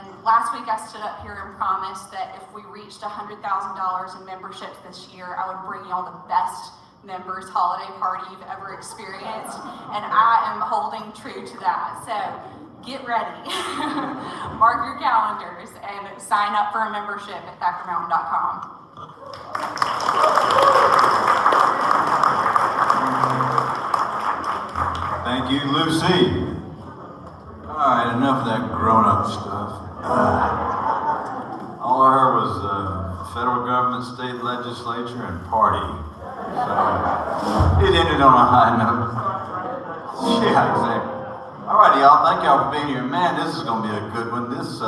And last week I stood up here and promised that if we reached $100,000 in memberships this year, I would bring y'all the best members holiday party you've ever experienced. And I am holding true to that. So get ready. Mark your calendars and sign up for a membership at thackermountain.com. Thank you, Lucy. All right, enough of that grown-up stuff. All I heard was federal government, state legislature, and party. So it ended on a high note. Yeah, exactly. All right, y'all. Thank y'all for being here. Man, this is going to be a good one. This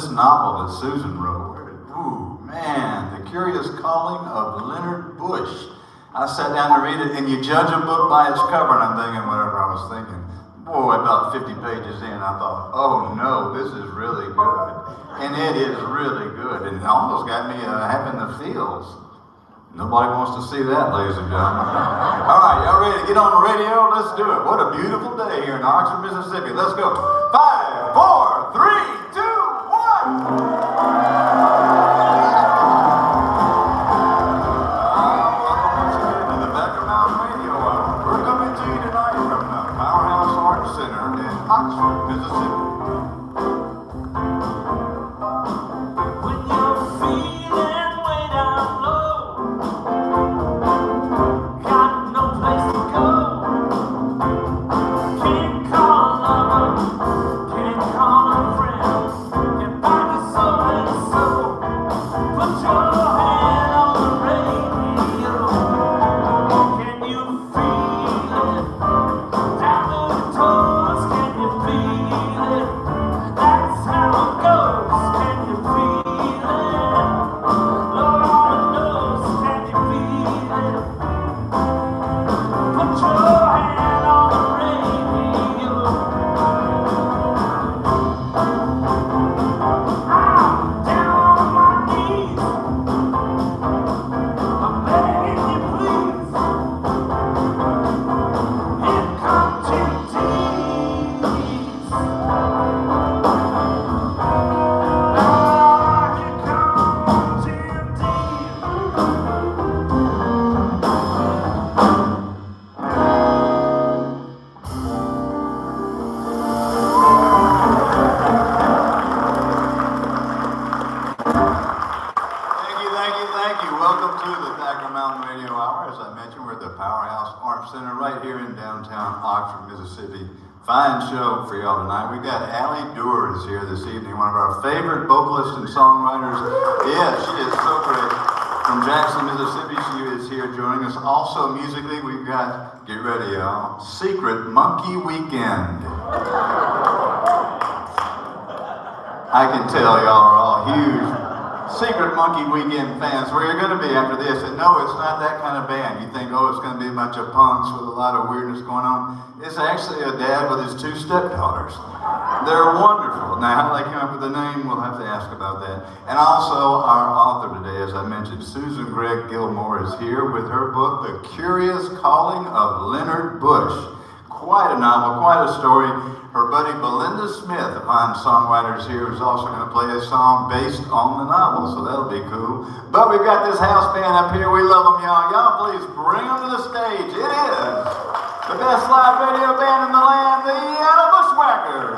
novel that Susan wrote. Ooh, man, The Curious Calling of Leonard Bush. I sat down to read it, and you judge a book by its cover, and I'm thinking whatever I was thinking. Boy, about 50 pages in, I thought, oh no, this is really good. And it is really good, and it almost got me having the feels. Nobody wants to see that, ladies and gentlemen. All right, y'all ready to get on the radio? Let's do it. What a beautiful day here in Oxford, Mississippi. Let's go. 5, 4, 3, 2, 1. Oxford, Mississippi. When you're feeling way down low, got no place to go, can't call a lover, can't call a friend, your body's so and so, put your hand on the radio. Can you feel it down to the toes? Can you feel it? That's how it goes. Can you feel it? Lord only knows. Can you feel it? Put your hand on the radio. I'm down on my knees. I'm begging you, please. Here comes your tears. Thank you. Welcome to the Thacker Mountain Radio Hour. As I mentioned, we're at the Powerhouse Arts Center right here in downtown Oxford, Mississippi. Fine show for y'all tonight. We've got Durr is here this evening, one of our favorite vocalists and songwriters. Yeah, she is so great. From Jackson, Mississippi, she is here joining us. Also musically, we've got, get ready y'all, Secret Monkey Weekend. I can tell y'all are all huge Secret Monkey Weekend fans. Where you're going to be after this, and no, it's not that kind of band. You think, oh, it's going to be a bunch of punks with a lot of weirdness going on. It's actually a dad with his 2 stepdaughters. They're wonderful. Now, how they came up with the name, we'll have to ask about that. And also, our author today, as I mentioned, Susan Gregg Gilmore is here with her book, The Curious Calling of Leonard Bush. Quite a novel, quite a story. Her buddy Belinda Smith, a fine songwriter, is here, who's also going to play a song based on the novel, so that'll be cool. But we've got this house band up here. We love them, y'all. Y'all please bring them to the stage. It is the best live radio band in the land, the Bushwhackers.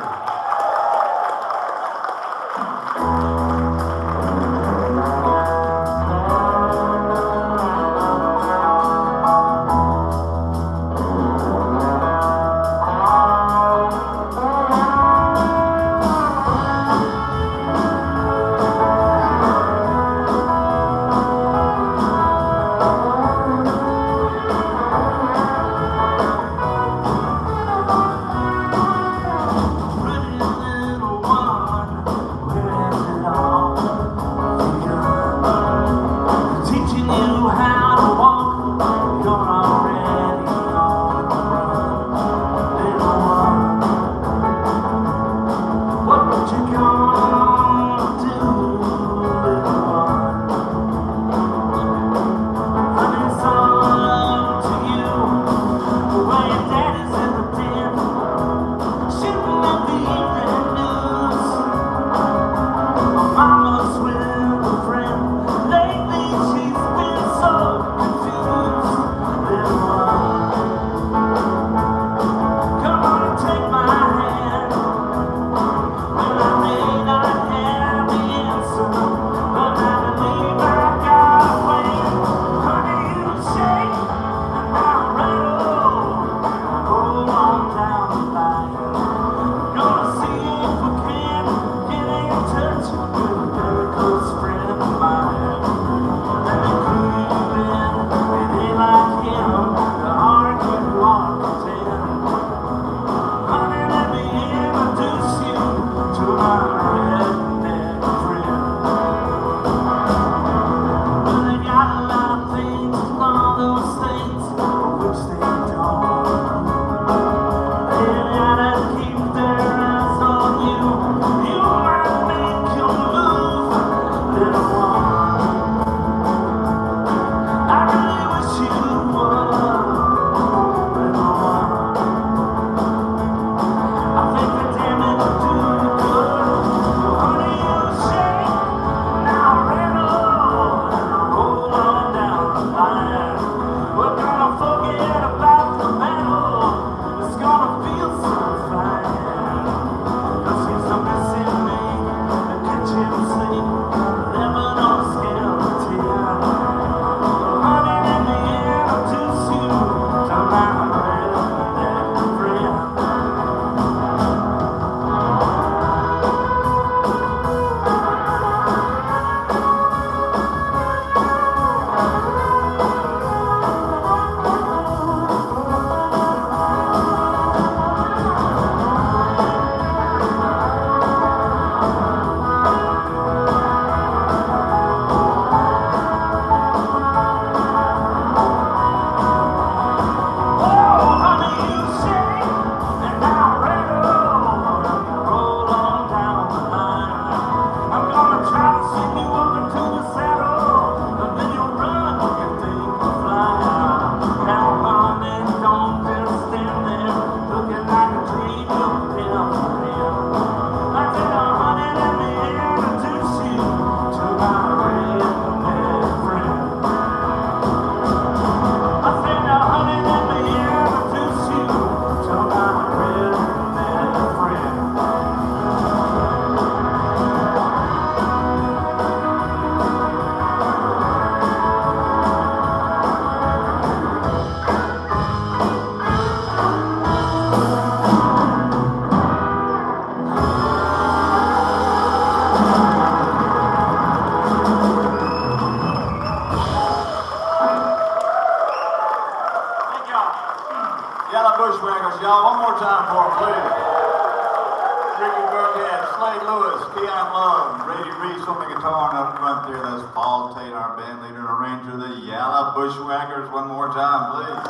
Brady Reese on the guitar and up front there, that's Paul Tate, our band leader and arranger, the Yalla Bushwhackers. One more time, please. Yeah.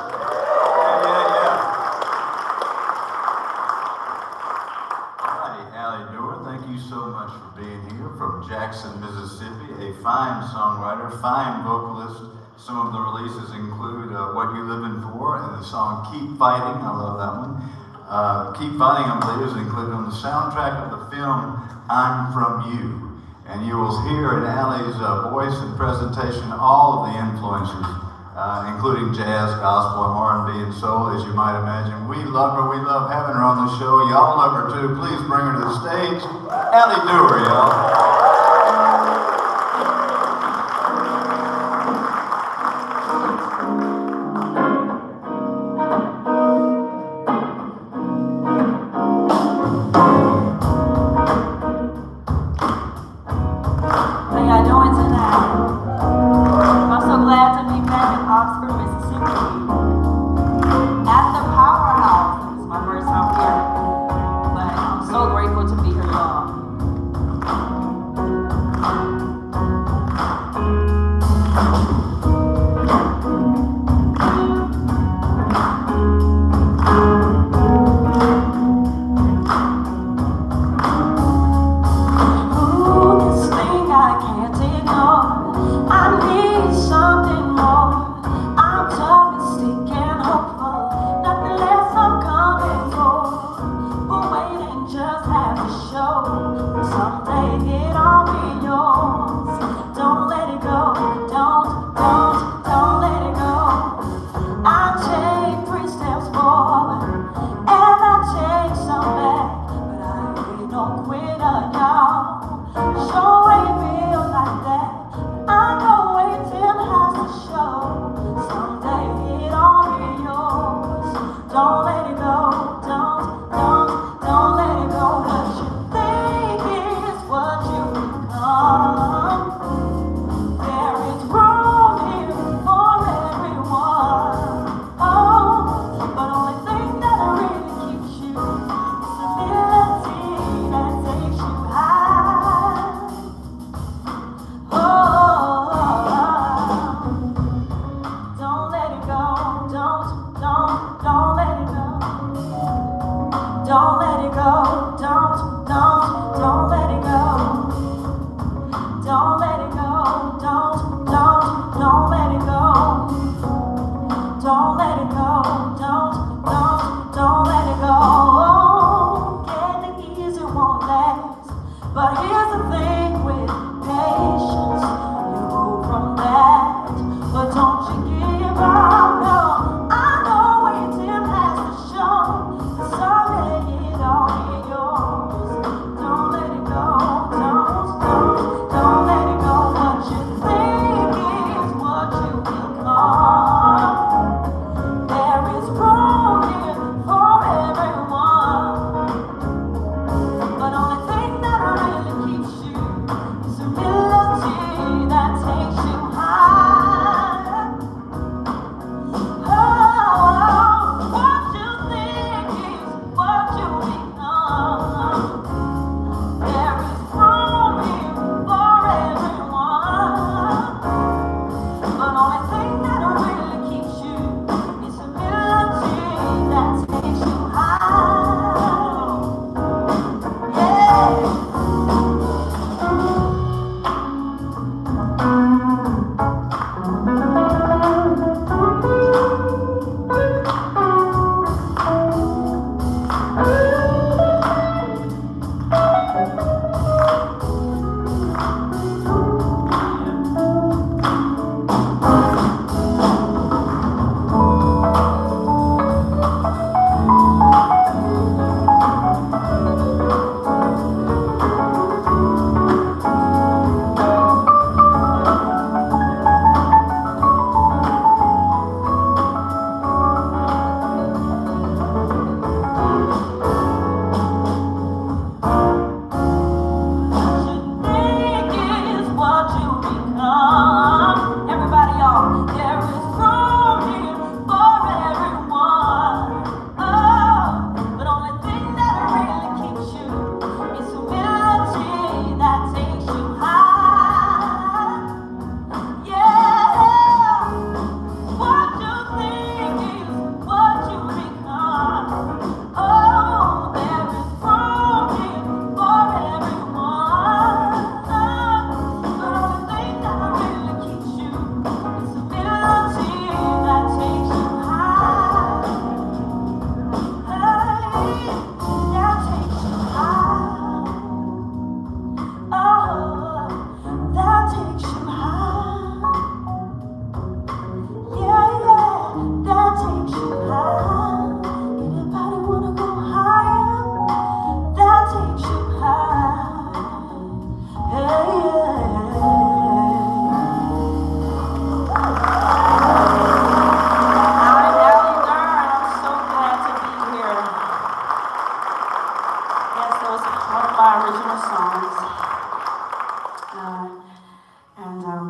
All righty, Allie Durr, thank you so much for being here from Jackson, Mississippi. A fine songwriter, fine vocalist. Some of the releases include What You Living For and the song Keep Fighting. I love that one. Keep Fighting, I believe, is included on the soundtrack of the film I'm From You. And you will hear in Allie's voice and presentation all of the influences, including jazz, gospel, R&B, and soul, as you might imagine. We love her. We love having her on the show. Y'all love her too. Please bring her to the stage. Allie Durr, y'all.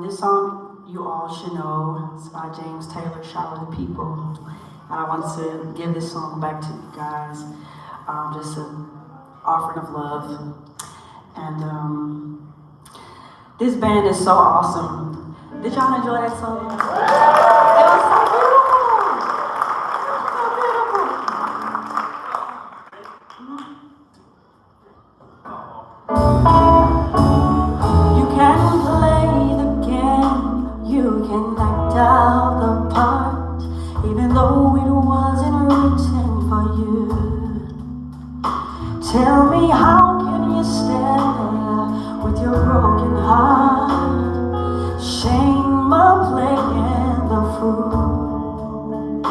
This song you all should know. It's by James Taylor, Shower the People. And I want to give this song back to you guys. Just an offering of love. And this band is so awesome. Did y'all enjoy that song? It was so beautiful. So beautiful. You can play the game, you can act out the part, even though it wasn't written for you. Tell me, how can you stand there with your broken heart? Shame of playing the fool.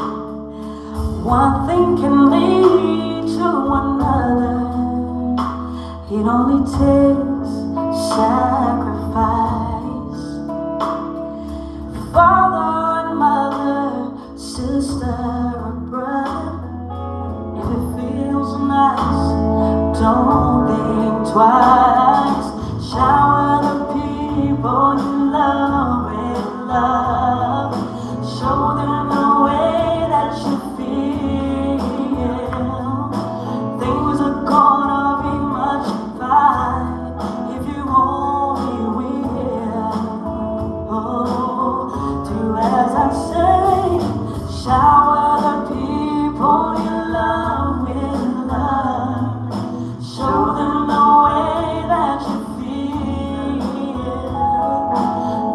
One thing can lead to another. It only takes sacrifice. Father and mother, sister and brother. If it feels nice, don't think twice. Shower the people you love with love. Show them the way that you feel. Things are gonna be much fine if you only will. Oh, do as I say. Shower the people you love with love. Show them the way that you feel.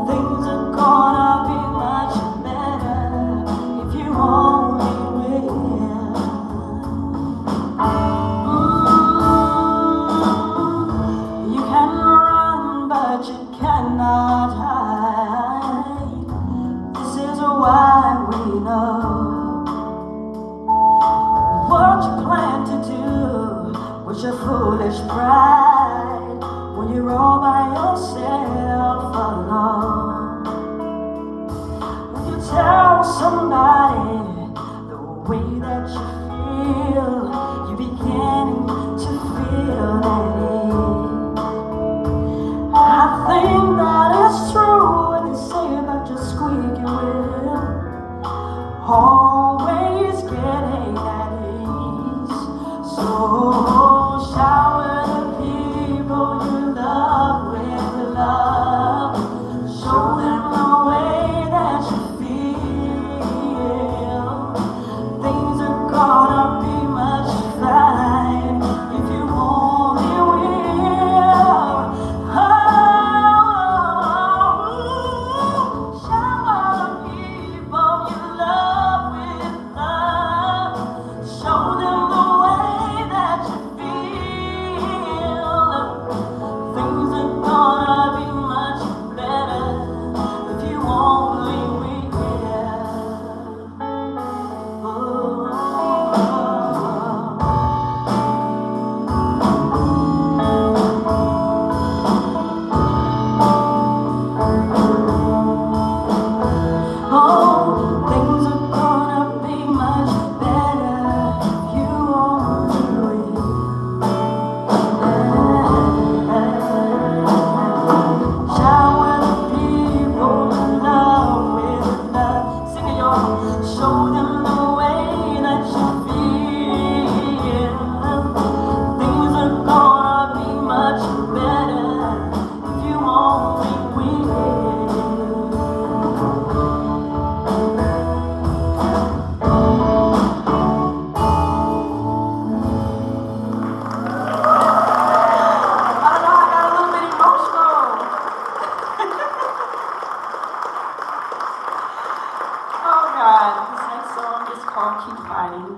Things are gonna be much better if you only will. You can run, but you cannot hide. This is why we know what you plan to do with your foolish pride when you're all by yourself alone. When you tell somebody the way that you feel, you're beginning to feel at ease. I think that it's true when they say about your squeaky wheel, always getting at ease. So shower the people you love with love. Show them the way that you feel. Things are gonna be much fine if you only will. Oh, shower the people you love with love. Show them the way that you feel. Things are gonna be much better if you only will. Oh, things are gonna be much better if you only will. Shower the people you love with love. Sing it, y'all. Show them the way that you feel. Things are gonna be much better if you only will. I don't know, I got a little bit emotional. Oh God, this next song is called Keep Fighting.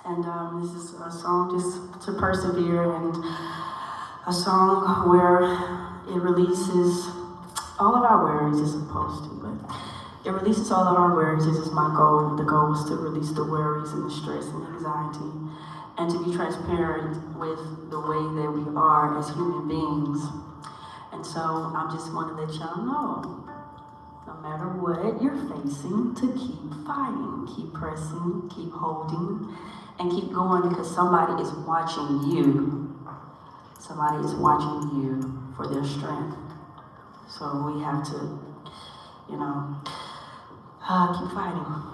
And this is a song just to persevere, and a song where it releases all of our worries. It's supposed to, but it releases all of our worries. This is my goal. The goal is to release the worries and the stress and anxiety, and to be transparent with the way that we are as human beings. And so I just want to let y'all know, no matter what you're facing, to keep fighting, keep pressing, keep holding, and keep going, because somebody is watching you. Somebody is watching you for for their strength. So we have to, keep fighting.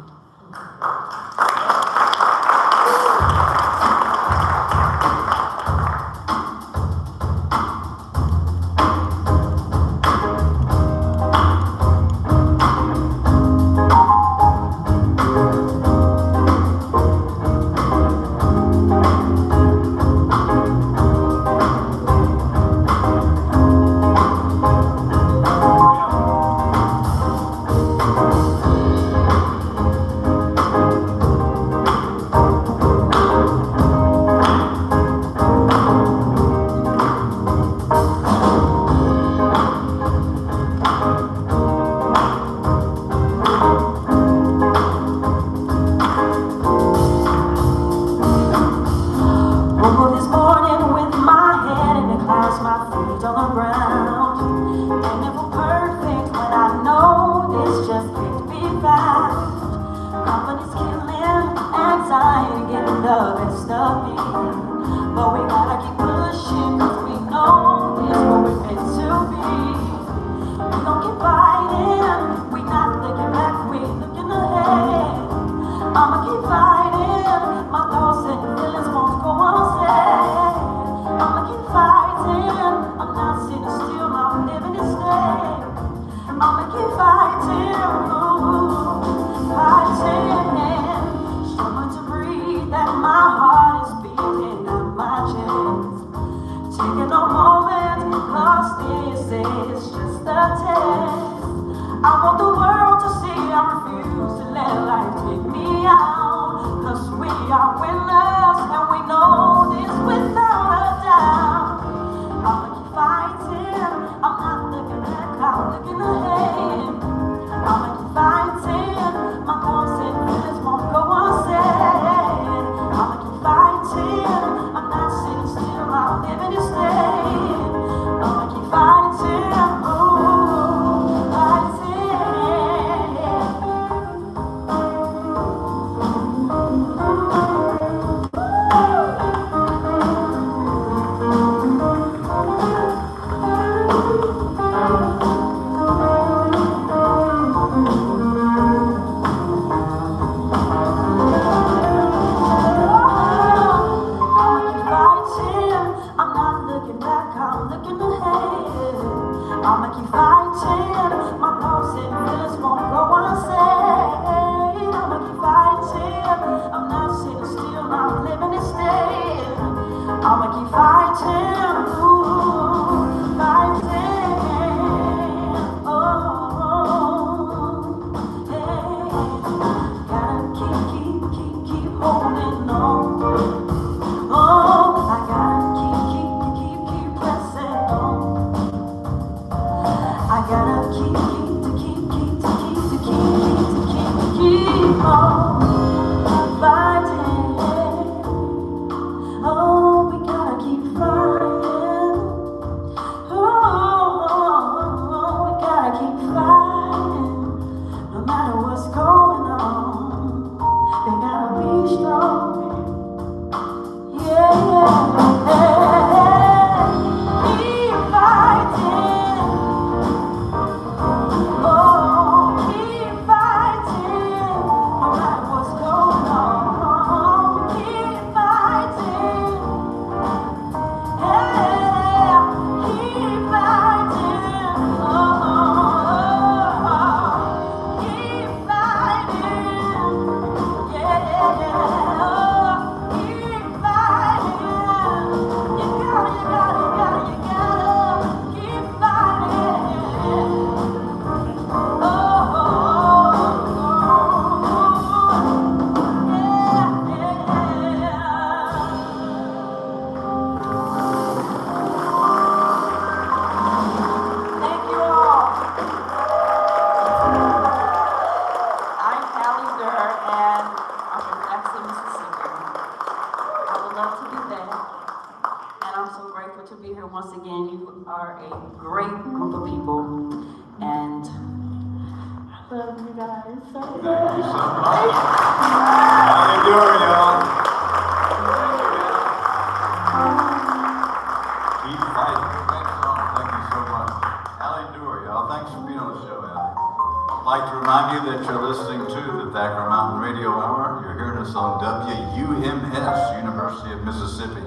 I'd like to remind you that you're listening to the Thacker Mountain Radio Hour. You're hearing us on WUMS, University of Mississippi.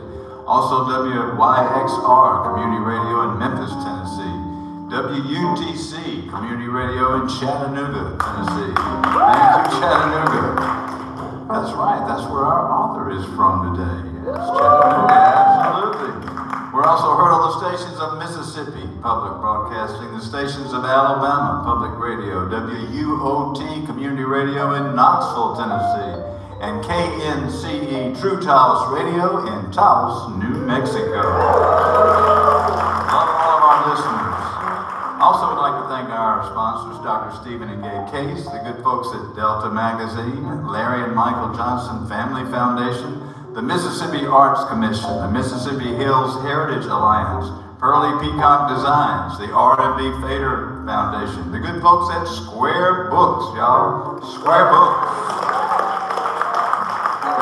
Also WYXR, Community Radio in Memphis, Tennessee. WUTC, Community Radio in Chattanooga, Tennessee. Thank you, Chattanooga. That's right, that's where our author is from today. Yes, Chattanooga, absolutely. We're also heard on the stations of Mississippi Public Broadcasting, the stations of Alabama Public Radio, WUOT Community Radio in Knoxville, Tennessee, and KNCE True Taos Radio in Taos, New Mexico. Love all of our listeners. Also, would like to thank our sponsors, Dr. Stephen and Gay Case, the good folks at Delta Magazine, Larry and Michael Johnson Family Foundation, the Mississippi Arts Commission, the Mississippi Hills Heritage Alliance, Pearly Peacock Designs, the R&B Fader Foundation, the good folks at Square Books, y'all. Square Books.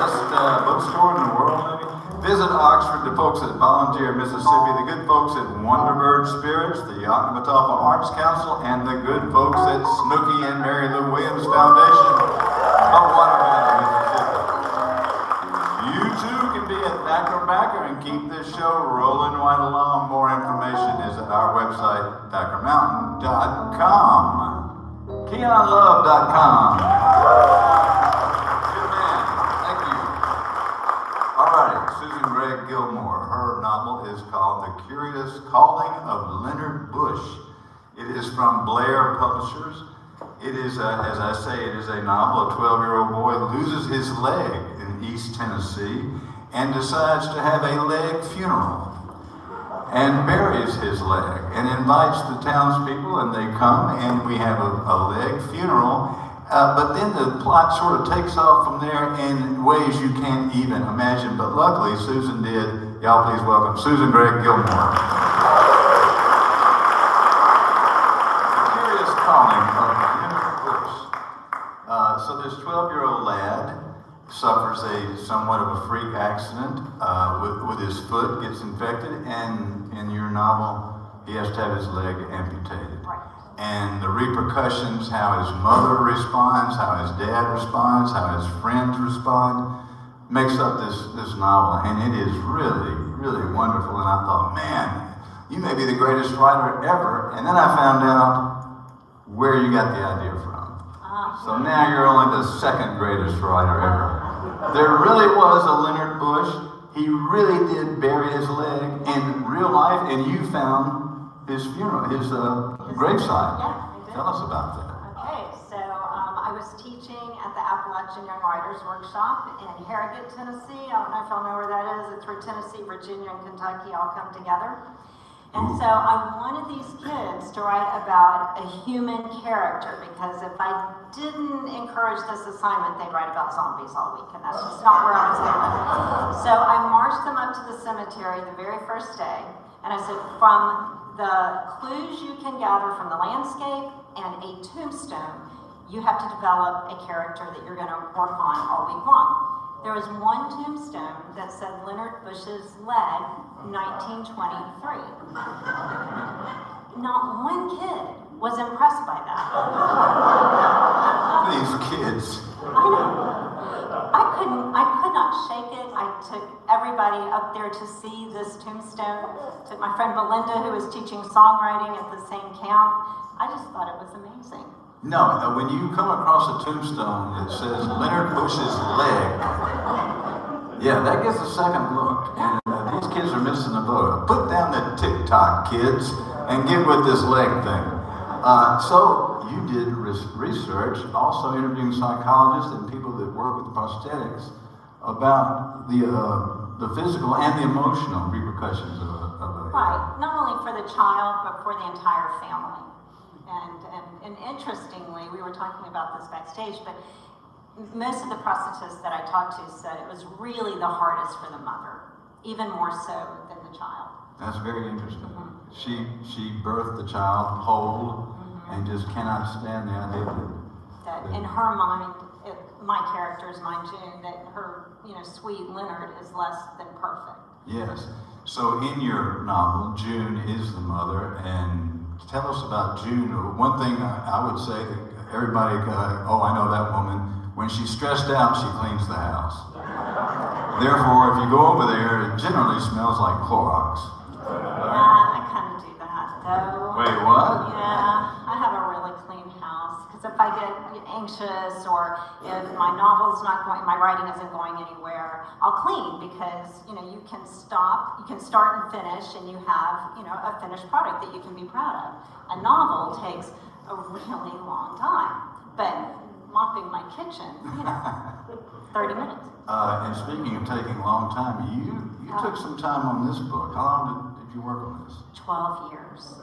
Best bookstore in the world, maybe? Visit Oxford, the folks at Volunteer Mississippi, the good folks at Wonderbird Spirits, the Octomotapa Arts Council, and the good folks at Snooky and Mary Lou Williams Foundation of Waterville, Mississippi. You too can be a Thacker backer and keep this show rolling right along. More information is at our website, thackermountain.com. KeonLove.com. Good man. Thank you. All right, Susan Gregg Gilmore. Her novel is called The Curious Calling of Leonard Bush. It is from Blair Publishers. It is, as I say, it is a novel. A 12-year-old boy loses his leg in East Tennessee and decides to have a leg funeral and buries his leg and invites the townspeople, and they come, and we have a leg funeral. But then the plot sort of takes off from there in ways you can't even imagine. But luckily, Susan did. Y'all please welcome Susan Gregg Gilmore. So this 12-year-old lad suffers somewhat of a freak accident with his foot, gets infected, and in your novel, he has to have his leg amputated. Right. And the repercussions, how his mother responds, how his dad responds, how his friends respond, makes up this novel. And it is really, really wonderful. And I thought, man, you may be the greatest writer ever. And then I found out where you got the idea from. So now you're only the second greatest writer ever. There really was a Leonard Bush. He really did bury his leg in real life, and you found his funeral, his gravesite. Yeah, I did. Tell us about that. Okay, so I was teaching at the Appalachian Young Writers Workshop in Harrogate, Tennessee. I don't know if y'all know where that is. It's where Tennessee, Virginia, and Kentucky all come together. And so I wanted these kids to write about a human character, because if I didn't encourage this assignment, they'd write about zombies all week, and that's just not where I was going. So I marched them up to the cemetery the very first day, and I said, from the clues you can gather from the landscape and a tombstone, you have to develop a character that you're going to work on all week long. There was one tombstone that said Leonard Bush's leg, 1923. Not one kid was impressed by that. These kids. I know. I could not shake it. I took everybody up there to see this tombstone. Took my friend Melinda, who was teaching songwriting at the same camp. I just thought it was amazing. No, when you come across a tombstone that says Leonard Bush's leg, yeah, that gets a second look. And these kids are missing the boat. Put down the TikTok, kids, and get with this leg thing. So you did research, also interviewing psychologists and people that work with prosthetics about the physical and the emotional repercussions of a Right, not only for the child, but for the entire family. And interestingly, we were talking about this backstage, but most of the prosthetists that I talked to said it was really the hardest for the mother, even more so than the child. That's very interesting. She birthed the child whole and just cannot stand the idea that in her mind, my character's mind, June, that her, sweet Leonard is less than perfect. Yes. So in your novel, June is the mother, and tell us about June. One thing I would say that everybody, oh, I know that woman. When she's stressed out, she cleans the house. Therefore, if you go over there, it generally smells like Clorox. Yeah, I kind of do that, though. Wait, what? Yeah, I have a really clean house. Because if I get anxious or if my novel's not going, my writing isn't going anywhere, I'll clean because, you know, you can stop, you can start and finish, and you have, you know, a finished product that you can be proud of. A novel takes a really long time, but mopping my kitchen, you know, 30 minutes. And speaking of taking a long time, you took some time on this book. How long did you work on this? 12 years.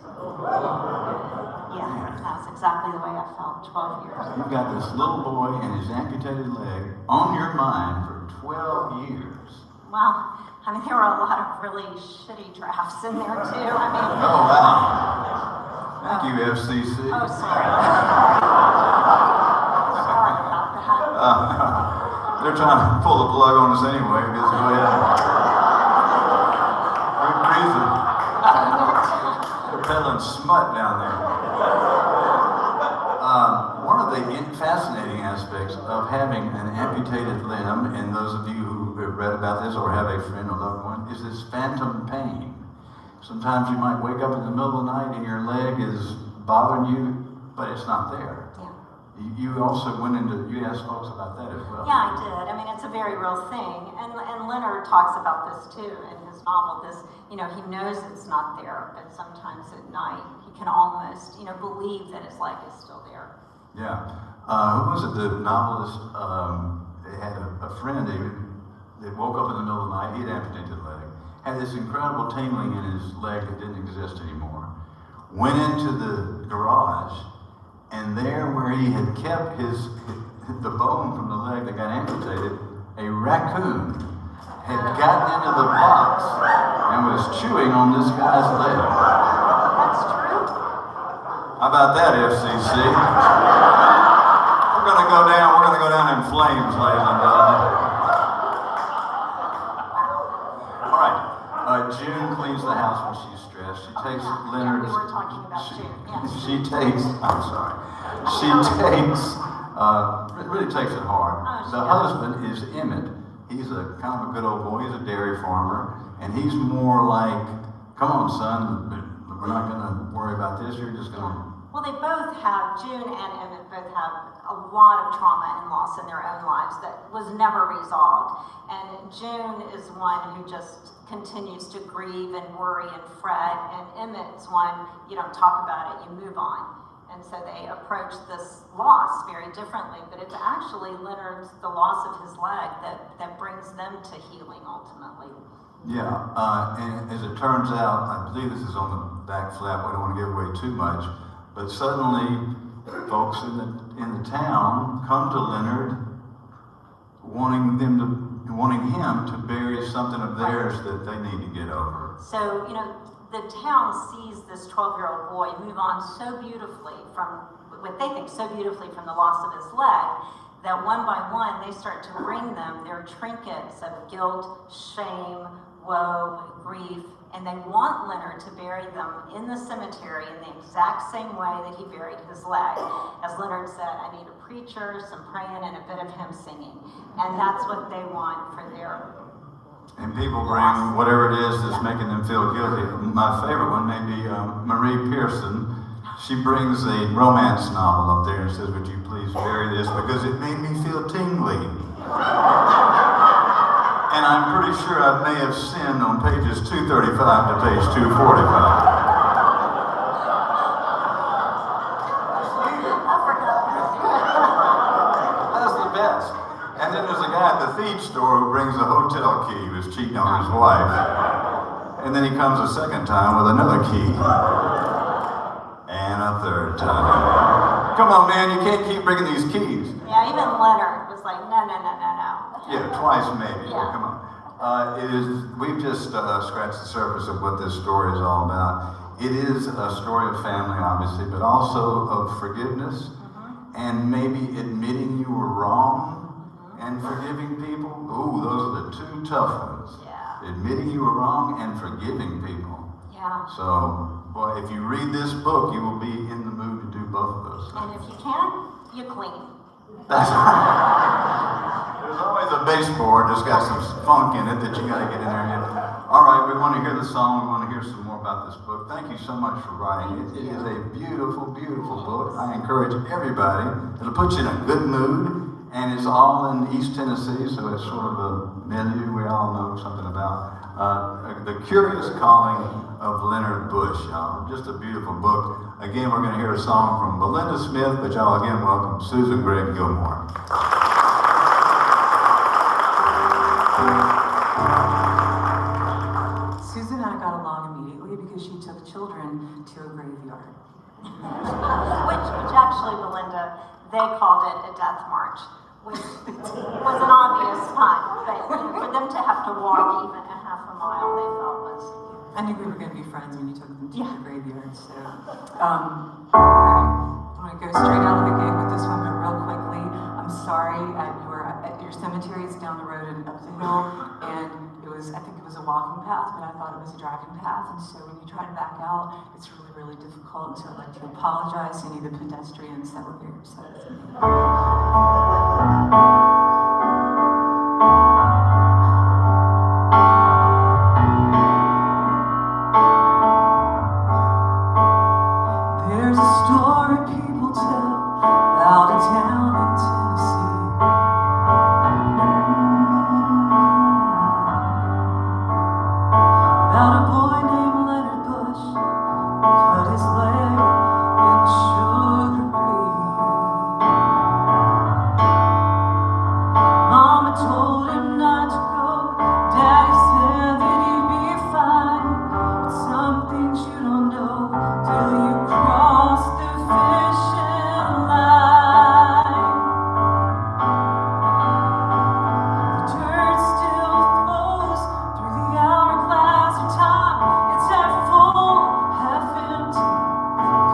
Yeah, that's exactly the way I felt, 12 years. You've got this little boy and his amputated leg on your mind for 12 years. Well, I mean, there were a lot of really shitty drafts in there too. I mean, Oh, wow. Thank you, FCC. oh, sorry. Sorry about that. They're trying to pull the plug on us anyway. Just go ahead. Good reason. They're peddling smut down there. One of the fascinating aspects of having an amputated limb, and those of you who have read about this or have a friend or loved one, is this phantom pain. Sometimes you might wake up in the middle of the night and your leg is bothering you, but it's not there. Yeah. You also went into, you asked folks about that as well. Yeah, I did. I mean, it's a very real thing. And Leonard talks about this too in his novel. This, you know, he knows it's not there, but sometimes at night he can almost, you know, believe that his leg is still there. Yeah. Who was it? The novelist had a friend that woke up in the middle of the night. He had amputated leg. Had this incredible tingling in his leg that didn't exist anymore. Went into the garage, and there where he had kept the bone from the leg that got amputated, a raccoon had gotten into the box and was chewing on this guy's leg. That's true. How about that, FCC? We're gonna go down in flames, ladies and gentlemen. All right. June cleans the house when she's stressed. She takes Leonard. Yeah, we were talking about June. Yes. She takes really takes it hard. The husband is Emmett. He's a kind of a good old boy. He's a dairy farmer, and he's more like, "Come on, son, we're not going to worry about this. You're just going to." Well, they both have, June and Emmett both have a lot of trauma and loss in their own lives that was never resolved. And June is one who just continues to grieve and worry and fret, and Emmett's one, you don't talk about it, you move on. And so they approach this loss very differently, but it's actually Leonard's, the loss of his leg, that brings them to healing ultimately. Yeah, and as it turns out, I believe this is on the back flap. I don't want to give away too much, but suddenly, folks in the town come to Leonard, wanting him to bury something of theirs that they need to get over. So, you know, the town sees this 12-year-old boy move on so beautifully from what they think so beautifully from the loss of his leg, that one by one they start to bring them their trinkets of guilt, shame, woe, grief, and they want Leonard to bury them in the cemetery in the exact same way that he buried his leg. As Leonard said, I need a preacher, some praying, and a bit of him singing. And that's what they want for their... And people bring whatever it is that's making them feel guilty. My favorite one may be Marie Pearson. She brings a romance novel up there and says, "Would you please bury this because it made me feel tingly." And I'm pretty sure I may have sinned on pages 235 to page 245. And then there's a guy at the feed store who brings a hotel key. He was cheating on his wife. And then he comes a second time with another key. And a third time. Come on, man, you can't keep bringing these keys. Yeah, even Leonard was like, no. Yeah, twice maybe. Yeah. Come on. We've just scratched the surface of what this story is all about. It is a story of family, obviously, but also of forgiveness. And maybe admitting you were wrong and forgiving people. Ooh, those are the two tough ones. Yeah. Admitting you were wrong and forgiving people. Yeah. So, boy, if you read this book, you will be in the mood to do both of those things. And if you can, you clean. That's right. There's always a baseboard that's got some funk in it that you got to get in there and get. All right, we want to hear the song. We want to hear some more about this book. Thank you so much for writing it. It is a beautiful, beautiful book. I encourage everybody. It'll put you in a good mood, and it's all in East Tennessee, so it's sort of a milieu we all know something about. The Curious Calling of Leonard Bush, y'all. Just a beautiful book. Again, we're going to hear a song from Belinda Smith, but y'all again welcome Susan Gregg Gilmore. Susan and I got along immediately because she took children to a graveyard. which actually, Belinda, they called it a death march, which was an obvious pun, but for them to have to walk even a half a mile, they felt was... I knew we were going to be friends when you took them to the graveyard, so... I'm going to go straight out of the gate with this one, but real quickly. I'm sorry, at your cemetery is down the road and up the hill, and I think it was a walking path, but I thought it was a driving path, and so when you try to back out, it's really, really difficult, so I'd like to apologize to any of the pedestrians that were very upset with me. There's a story people tell about a town in Tennessee. About a boy named Leonard Bush who cut his leg in Sugar Creek. Mama told him not to go. Daddy said that he'd be fine. But some things you don't know till you cross the fishing line. The dirt still flows through the hourglass of time. It's half full, half empty.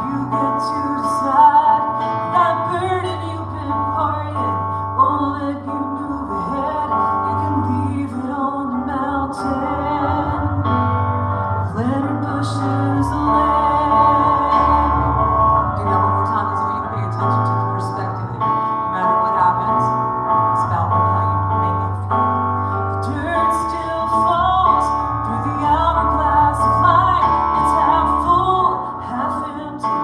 You get to decide. That burden you've been carrying won't let you move ahead. You can leave it on the mountain. Leonard Bush's land. Do that one more time, because I want you to pay attention to the perspective. No matter what happens, it's about how you make it feel. The dirt still falls through the hourglass of life. It's half full, half empty.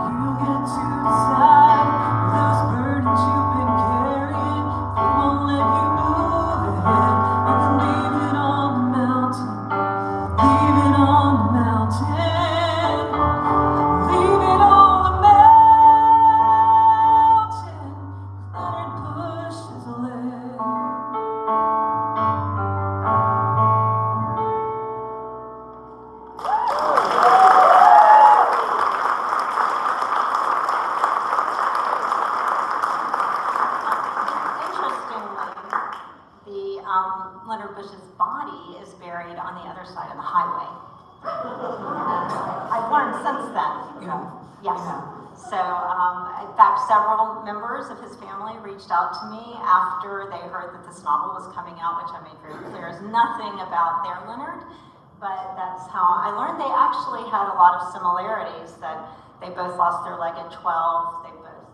You get to decide. Those burdens you've been carrying, they won't let you move ahead. You can leave it on the mountain. Leave it on the mountain. Leave it on the mountain. Leonard Bush's leg. Interestingly, Leonard Bush's body is buried on the other side of the highway. I've learned since then. Yeah. Yes. Yeah. So, in fact, several members of his family reached out to me after they heard that this novel was coming out, which I made very clear is nothing about their Leonard, but that's how I learned they actually had a lot of similarities, that they both lost their leg at 12, they both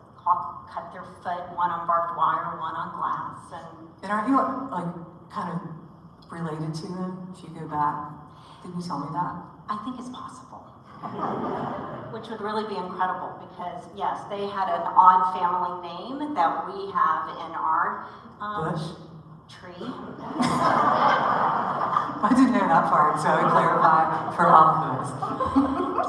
cut their foot, one on barbed wire, one on glass, And aren't you, like, kind of related to him if you go back? Didn't you tell me that? I think it's possible. Which would really be incredible because, yes, they had an odd family name that we have in our Bush? tree. I didn't know that part, so I clarify for all of us.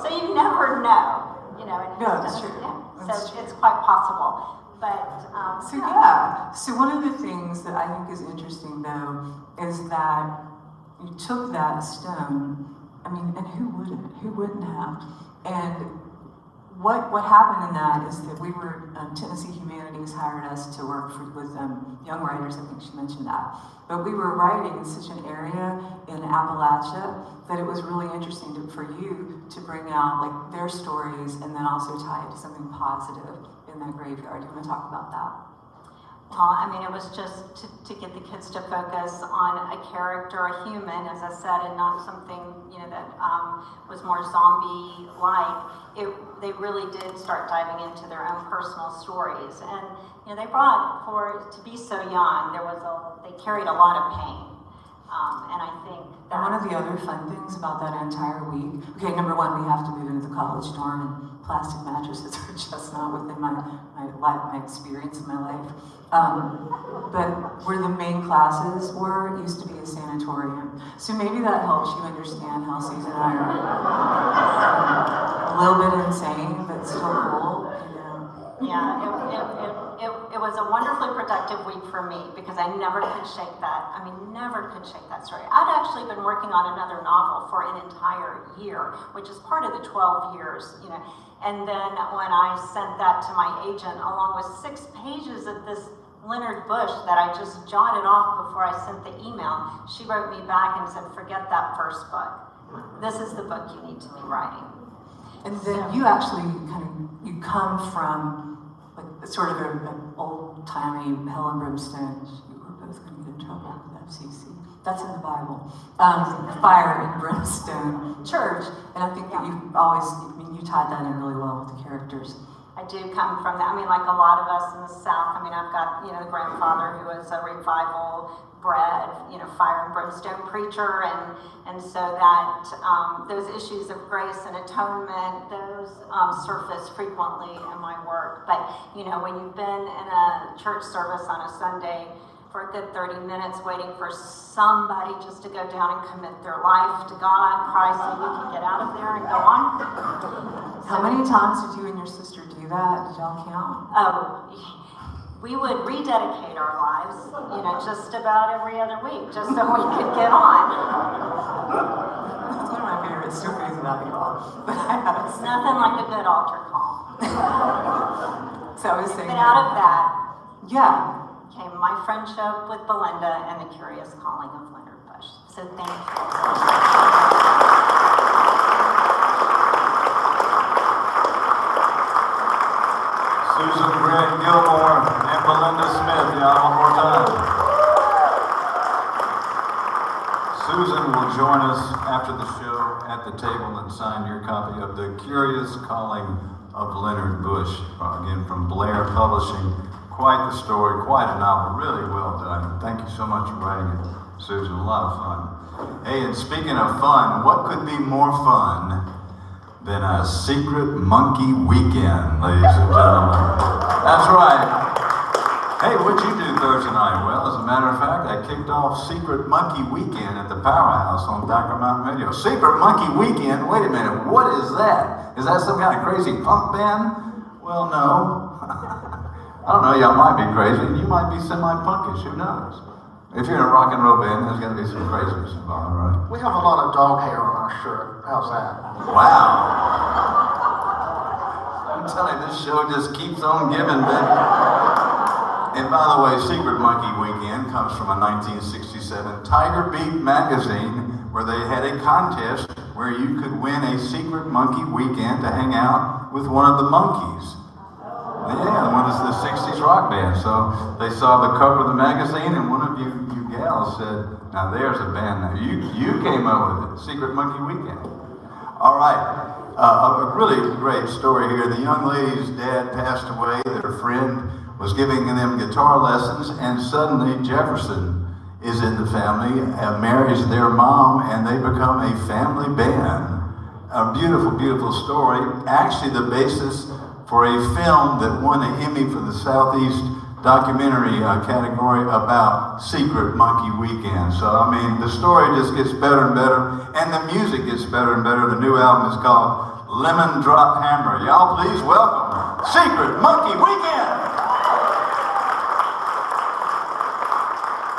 So you never know, you know. And No, that's true. Yeah. That's So true. it's quite possible. But, So yeah, so one of the things that I think is interesting though is that you took that stone, I mean, and who wouldn't? Who wouldn't have? And what happened in that is that we were, Tennessee Humanities hired us to work with young writers, I think she mentioned that. But we were writing in such an area in Appalachia that it was really interesting for you to bring out like their stories and then also tie it to something positive in that graveyard. Do you want to talk about that? Well, I mean, it was just to get the kids to focus on a character, a human, as I said, and not something, that was more zombie-like. They really did start diving into their own personal stories. And, they brought, to be so young, they carried a lot of pain. And I think And one of the other fun things about that entire week, okay, number one, we have to move into the college dorm, and plastic mattresses are just not within my experience in my life. But where the main classes were, it used to be a sanatorium. So maybe that helps you understand how Susan and I are a little bit insane, but still cool, Yeah, it was a wonderfully productive week for me because I never could shake that. I mean, never could shake that story. I'd actually been working on another novel for an entire year, which is part of the 12 years, And then when I sent that to my agent, along with 6 pages of this Leonard Bush that I just jotted off before I sent the email, she wrote me back and said, forget that first book. This is the book you need to be writing. And then you actually you come from sort of an old-timey hell and brimstone. We're both going to get in trouble with FCC. That's in the Bible. Fire and brimstone church. And I think that you tied that in really well with the characters. I do come from that. I mean, like a lot of us in the South, I've got, the grandfather who was a revival bred, fire and brimstone preacher. And so that those issues of grace and atonement, those surface frequently in my work. But, when you've been in a church service on a Sunday for a good 30 minutes waiting for somebody just to go down and commit their life to God, Christ, so you can get out of there and go on. How many times did you and your sister do that? Did y'all count? Oh, we would rededicate our lives, just about every other week, just so we could get on. That's one of my favorite stories about y'all. It's nothing like a good altar call. So I was saying. But out of that, came my friendship with Belinda and the curious calling of Leonard Bush. So thank you. Susan, Gregg, Gilmore, and Belinda Smith, y'all, one more time. Susan will join us after the show at the table and sign your copy of The Curious Calling of Leonard Bush, again from Blair Publishing. Quite the story, quite a novel, really well done. Thank you so much for writing it, Susan, a lot of fun. Hey, and speaking of fun, what could be more fun than a secret monkey weekend, ladies and gentlemen? That's right. Hey, what'd you do Thursday night? Well, as a matter of fact, I kicked off Secret Monkey Weekend at the Powerhouse on Thacker Mountain Radio. Secret Monkey Weekend? Wait a minute, what is that? Is that some kind of crazy punk band? Well, no. I don't know, y'all might be crazy, and you might be semi-punkish, who knows? If you're in a rock and roll band, there's gonna be some craziness involved, right? We have a lot of dog hair on our shirt. How's that? Wow. I'm telling you, this show just keeps on giving, baby. And by the way, Secret Monkey Weekend comes from a 1967 Tiger Beat magazine where they had a contest where you could win a secret monkey weekend to hang out with one of the monkeys. Yeah, one of the 60s rock band. So they saw the cover of the magazine, and one of you gals said, now there's a band now. You came up with it, Secret Monkey Weekend. All right, a really great story here. The young lady's dad passed away. Their friend was giving them guitar lessons, and suddenly Jefferson is in the family, marries their mom, and they become a family band. A beautiful, beautiful story. Actually, the basis for a film that won an Emmy for the Southeast documentary category about Secret Monkey Weekend. So, I mean, the story just gets better and better, and the music gets better and better. The new album is called Lemon Drop Hammer. Y'all please welcome Secret Monkey Weekend!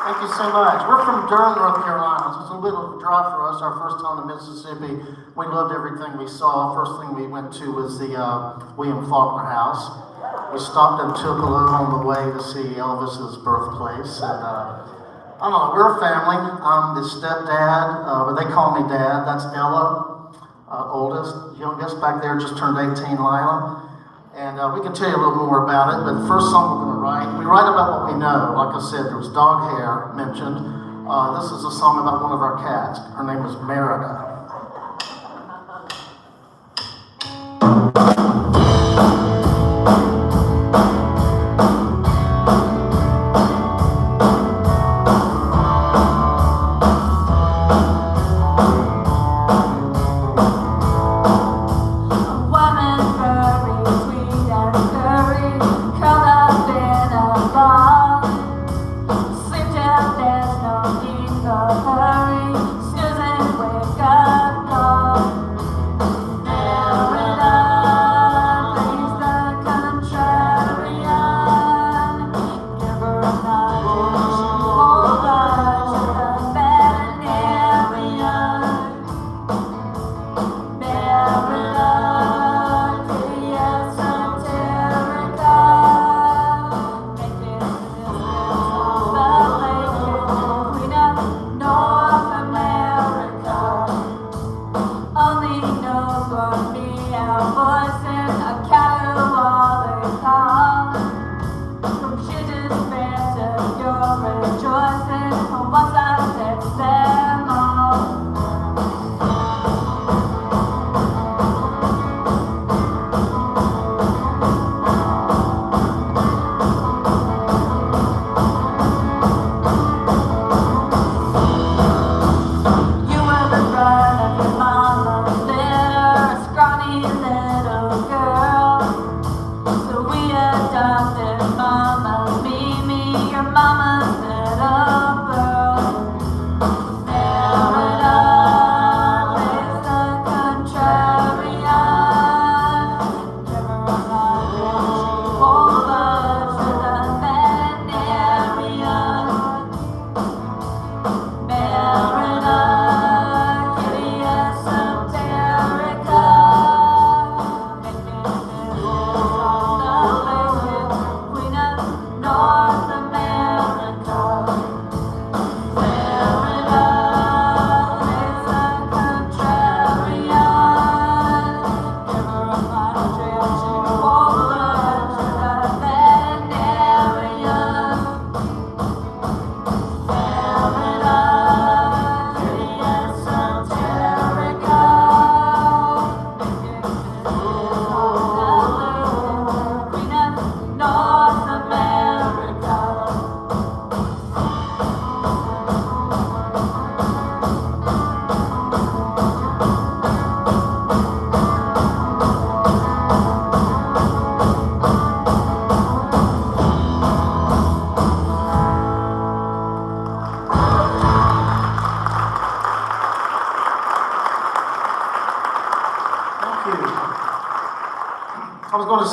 Thank you so much. We're from Durr, North Carolina, so it's a little drive for us. Our first time to Mississippi, we loved everything we saw. First thing we went to was the William Faulkner House. We stopped in Tupelo on the way to see Elvis's birthplace. And I don't know, we're a family. I'm the stepdad, but they call me Dad. That's Ella, oldest. Youngest back there just turned 18, Lila. And we can tell you a little more about it, but the first song we're going to write, we write about what we know. Like I said, there was dog hair mentioned. This is a song about one of our cats. Her name is Merida.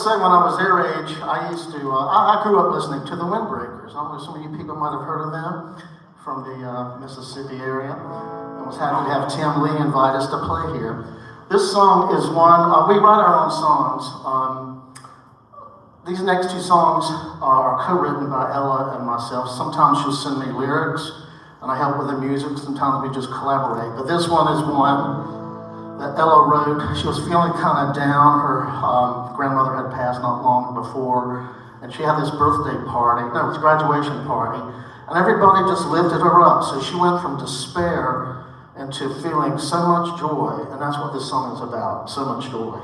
When I was their age, I used to, I grew up listening to the Windbreakers. I don't know, some of you people might have heard of them from the Mississippi area. I was happy to have Tim Lee invite us to play here. This song is one, we write our own songs. These next two songs are co-written by Ella and myself. Sometimes she'll send me lyrics and I help with the music. Sometimes we just collaborate. But this one is one that Ella wrote. She was feeling kind of down. Her grandmother had passed not long before, and she had this birthday party, no, it was a graduation party, and everybody just lifted her up. So she went from despair into feeling so much joy, and that's what this song is about, so much joy.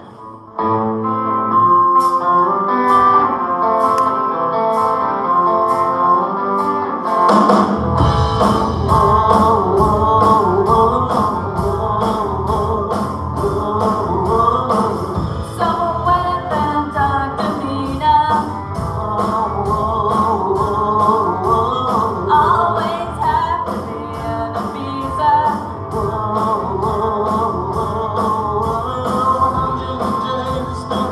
Spend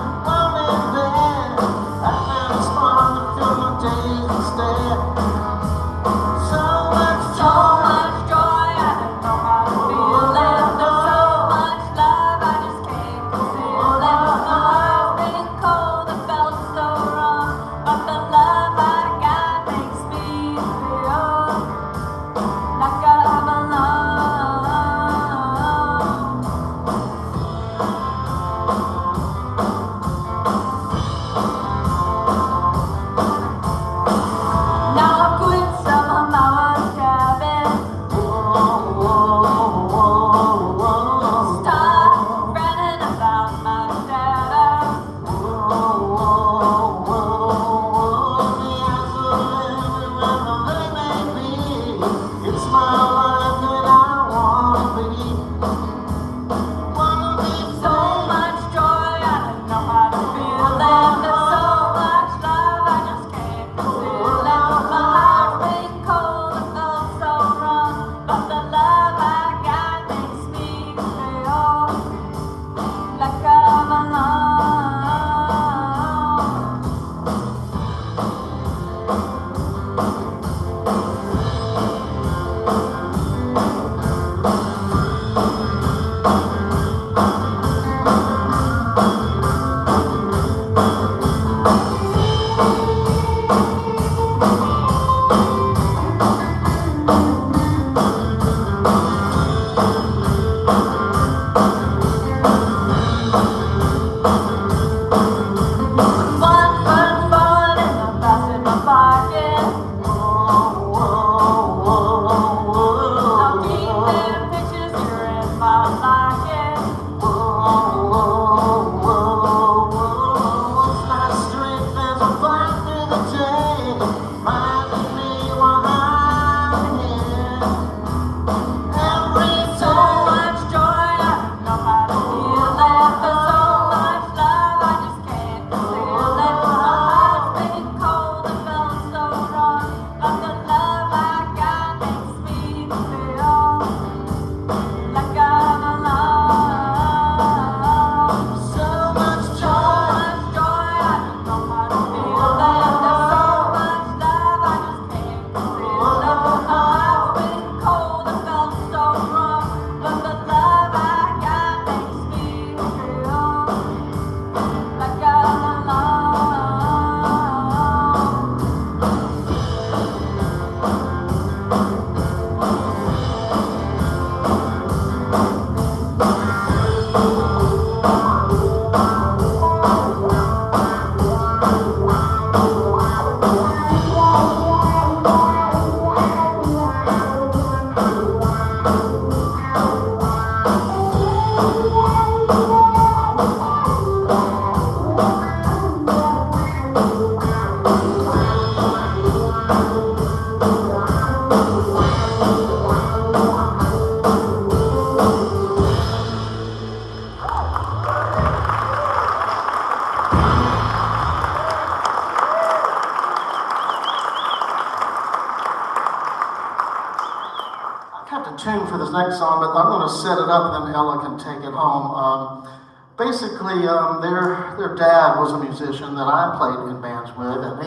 Tune for this next song, but I'm going to set it up and then Ella can take it home. Basically, their dad was a musician that I played in bands with, and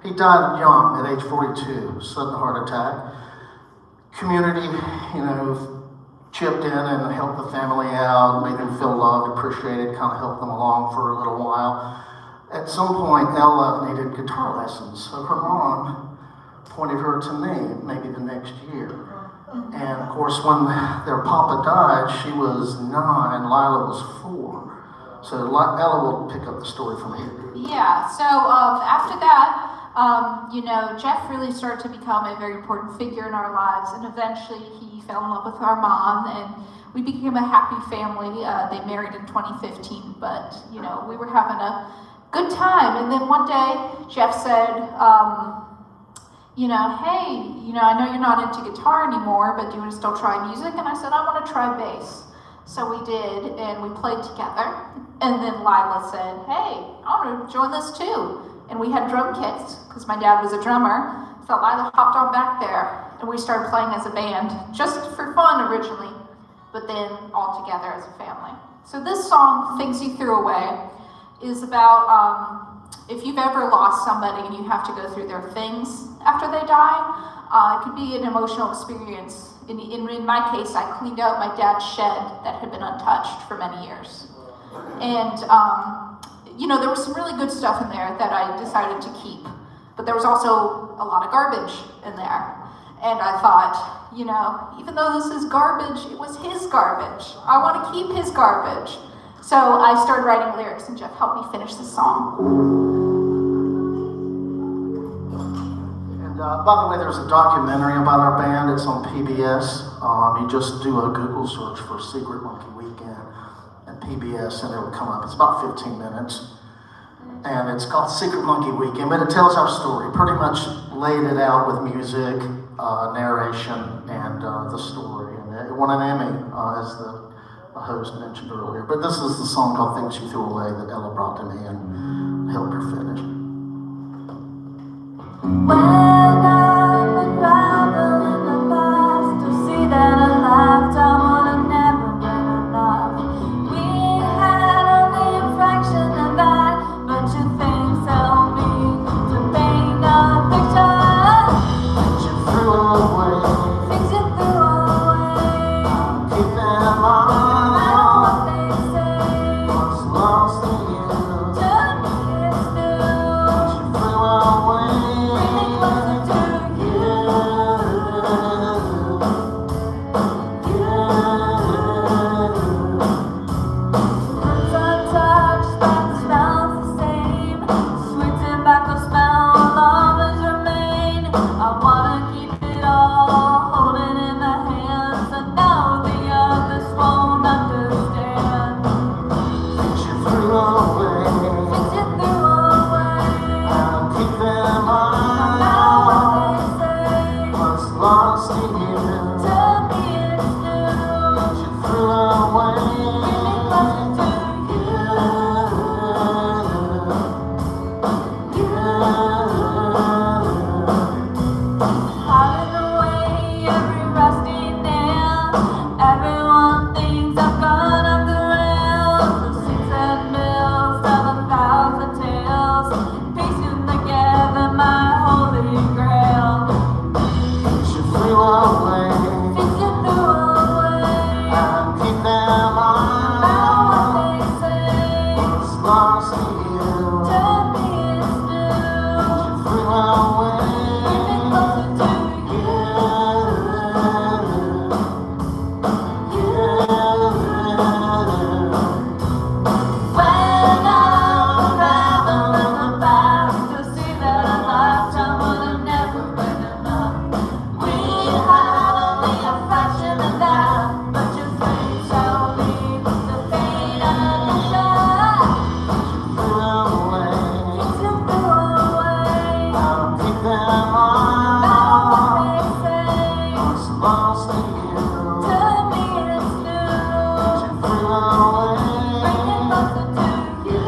he died young at age 42, sudden heart attack. Community, chipped in and helped the family out, made them feel loved, appreciated, kind of helped them along for a little while. At some point, Ella needed guitar lessons, so her mom pointed her to me, maybe the next year. And of course, when their papa died, she was 9, Lila was 4. So Ella will pick up the story from here. Yeah, so after that, Jeff really started to become a very important figure in our lives, and eventually he fell in love with our mom, and we became a happy family. They married in 2015, but, we were having a good time. And then one day, Jeff said, hey, I know you're not into guitar anymore, but do you want to still try music? And I said, I want to try bass. So we did, and we played together. And then Lila said, hey, I want to join this too. And we had drum kits, because my dad was a drummer. So Lila hopped on back there, and we started playing as a band, just for fun originally, but then all together as a family. So this song, Things You Threw Away, is about if you've ever lost somebody and you have to go through their things after they die. It could be an emotional experience. In my case, I cleaned out my dad's shed that had been untouched for many years. And, there was some really good stuff in there that I decided to keep. But there was also a lot of garbage in there. And I thought, even though this is garbage, it was his garbage. I want to keep his garbage. So I started writing lyrics, and Jeff helped me finish the song. And by the way, there's a documentary about our band. It's on PBS. You just do a Google search for Secret Monkey Weekend and PBS, and it will come up. It's about 15 minutes. And it's called Secret Monkey Weekend, but it tells our story. Pretty much laid it out with music, narration, and the story. And it won an Emmy, as the host mentioned earlier. But this is the song called Things You Threw Away that Ella brought to me and helped her finish. When I'm unraveling the past, to see that a lifetime would have never been enough. We had only a fraction of that, but your things help me to paint a picture. Things you threw away, Things you threw away, keep them on. to me it's new. Threw away. Really lost in you. To me it's new. Threw away. Bring me closer to you. When I'm traveling in the past to see that a lifetime would have never been enough. We had only a fraction of that, but your face shall leave the pain and the shock. Threw away. Things you threw away. I'll keep them No matter all. what they say, What's lost in you. to me it's new. Threw away. Bring me closer to you.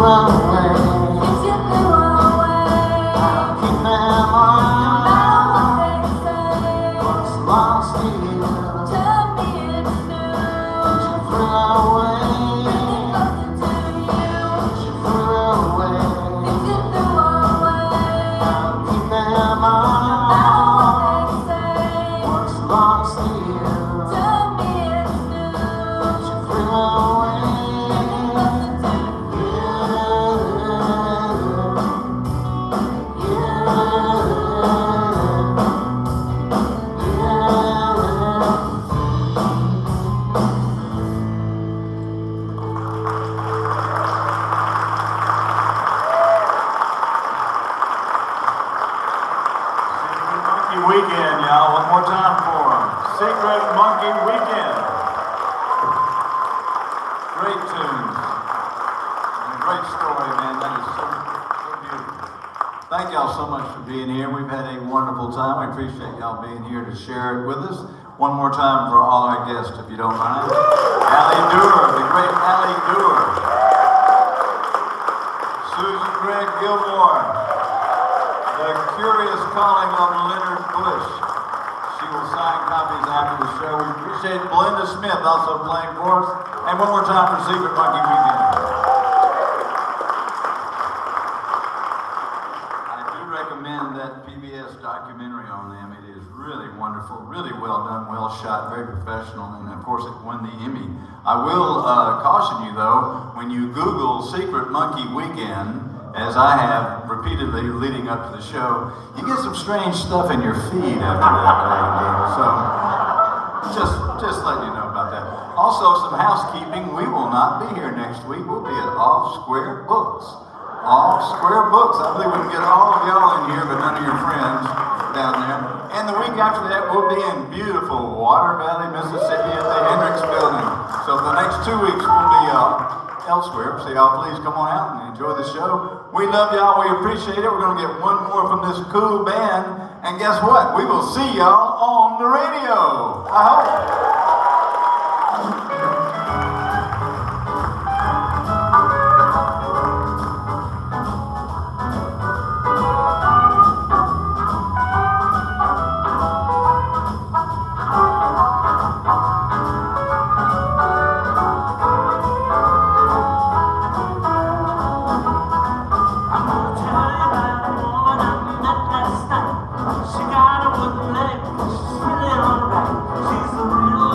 Things you threw away. Keep them No all. matter what they say, What's lost in you. to me it's new. Threw away. Bring me closer to you. Threw away. Things you threw away. Keep them No matter all. what they say, What's lost in you. to me it's new. Threw away. Bring me closer to you. Secret Monkey Weekend, y'all. One more time for them. Secret Monkey Weekend. Great tunes. And a great story, man. That is so beautiful. Thank y'all so much for being here. We've had a wonderful time. We appreciate y'all being here to share it with us. One more time for all our guests, if you don't mind. Durr, the great Durr. Susan Gregg Gilmore. The Curious Calling of Leonard Bush. She will sign copies after the show. We appreciate Belinda Smith also playing for us. And one more time for Secret Monkey Weekend. I do recommend that PBS documentary on them. It is really wonderful, really well done, well shot, very professional, and of course it won the Emmy. I will caution you though, when you Google Secret Monkey Weekend, as I have repeatedly leading up to the show, you get some strange stuff in your feed after that. So just letting you know about that. Also, some housekeeping. We will not be here next week. We'll be at Off Square Books. Off Square Books. I believe we can get all of y'all in here, but none of your friends down there. And the week after that, we'll be in beautiful Water Valley, Mississippi at the Hendricks Building. So the next 2 weeks we'll be elsewhere. So y'all please come on out and enjoy the show. We love y'all. We appreciate it. We're going to get one more from this cool band. And guess what? We will see y'all on the radio. I hope. She got a wooden leg, she's really alright. She's a real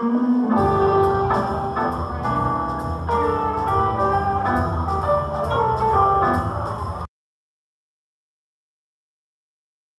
Thank you.